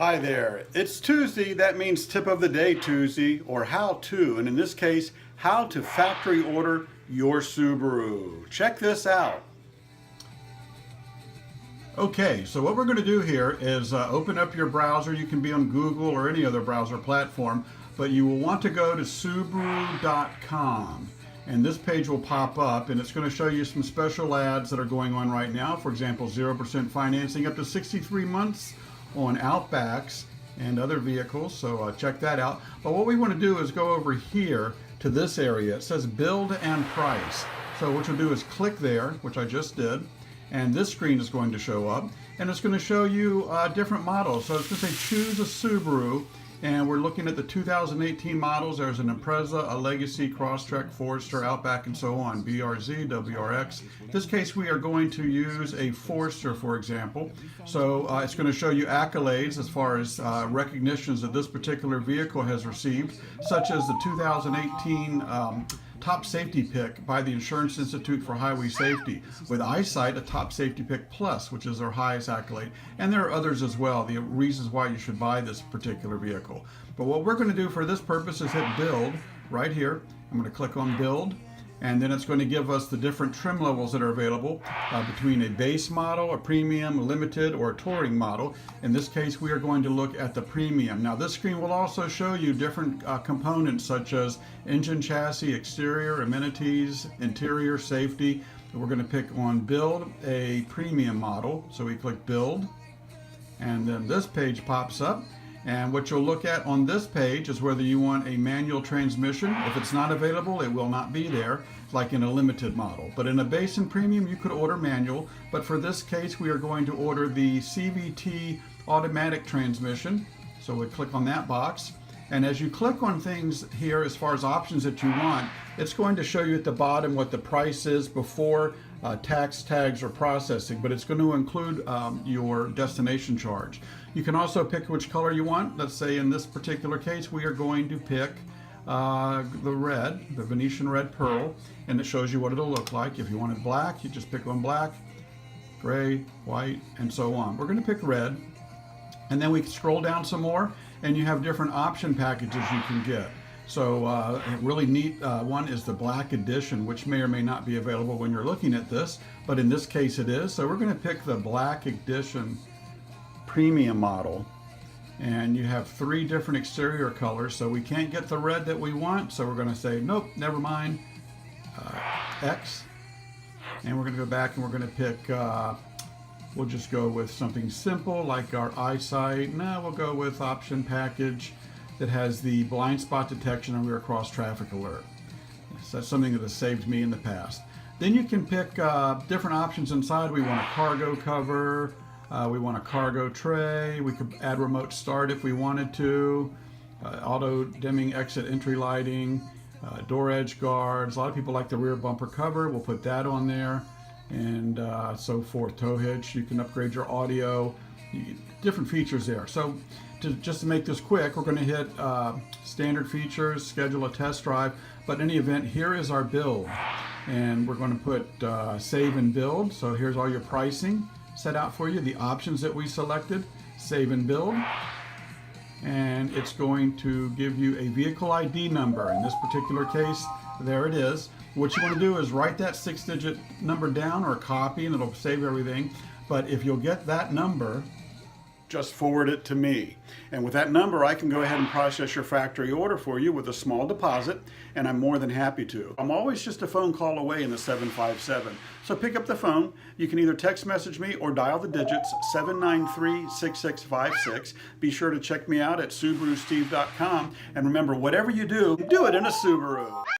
Hi there. It's Tuesday. That means tip of the day Tuesday, or how to, and in this case, how to factory order your Subaru. Check this out. Okay, so what we're going to do here is open up your browser. You can be on Google or any other browser platform, but you will want to go to Subaru.com. And this page will pop up, and it's going to show you some special ads that are going on right now. For example, 0% financing up to 63 months on Outbacks and other vehicles, so check that out. But what we want to do is go over here to this area. It says build and price. So what you'll do is click there, which I just did, and this screen is going to show up, and it's going to show you different models. So it's going to say choose a Subaru, and we're looking at the 2018 models. There's an Impreza, a Legacy, Crosstrek, Forester, Outback, and so on, BRZ, WRX. In this case, we are going to use a Forester, for example. So it's going to show you accolades as far as recognitions that this particular vehicle has received, such as the 2018 Top Safety Pick by the Insurance Institute for Highway Safety, with Eyesight a Top Safety Pick Plus, which is their highest accolade. And there are others as well, the reasons why you should buy this particular vehicle. But what we're going to do for this purpose is hit Build right here. I'm going to click on Build, and then it's going to give us the different trim levels that are available between a base model, a premium, a limited, or a touring model. In this case, we are going to look at the premium. Now, this screen will also show you different components such as engine, chassis, exterior, amenities, interior, safety. We're going to pick on Build a premium model. So we click Build, and then this page pops up. And what you'll look at on this page is whether you want a manual transmission. If it's not available, it will not be there, like in a limited model. But in a base and premium, you could order manual. But for this case, we are going to order the CVT automatic transmission. So we click on that box. And as you click on things here, as far as options that you want, it's going to show you at the bottom what the price is before tax, tags, or processing, but it's going to include your destination charge. You can also pick which color you want. Let's say in this particular case, we are going to pick the red, the Venetian Red Pearl, and it shows you what it'll look like. If you wanted black, you just pick on black, gray, white, and so on. We're going to pick red, and then we scroll down some more, and you have different option packages you can get. So a really neat one is the Black Edition, which may or may not be available when you're looking at this, but in this case it is. So we're going to pick the Black Edition Premium model, and you have 3 different exterior colors, so we can't get the red that we want, so we're going to say nope, never mind, X, and we're going to go back and we're going to pick we'll just go with something simple like our Eyesight. Now we'll go with option package that has the blind spot detection and rear cross traffic alert. So that's something that has saved me in the past. Then you can pick different options inside. We want a cargo cover, we want a cargo tray, we could add remote start if we wanted to, auto dimming exit entry lighting, door edge guards. A lot of people like the rear bumper cover. We'll put that on there, and so forth. Tow hitch, you can upgrade your audio, different features there. So just to make this quick, we're going to hit standard features, schedule a test drive, but in any event, here is our build, and we're going to put save and build. So here's all your pricing set out for you, the options that we selected, save and build, and it's going to give you a vehicle ID number. In this particular case, there it is. What you want to do is write that 6-digit number down or copy, and it'll save everything. But if you'll get that number, just forward it to me. And with that number, I can go ahead and process your factory order for you with a small deposit, and I'm more than happy to. I'm always just a phone call away in the 757. So pick up the phone. You can either text message me or dial the digits 793-6656. Be sure to check me out at SubaruSteve.com. And remember, whatever you do it in a Subaru.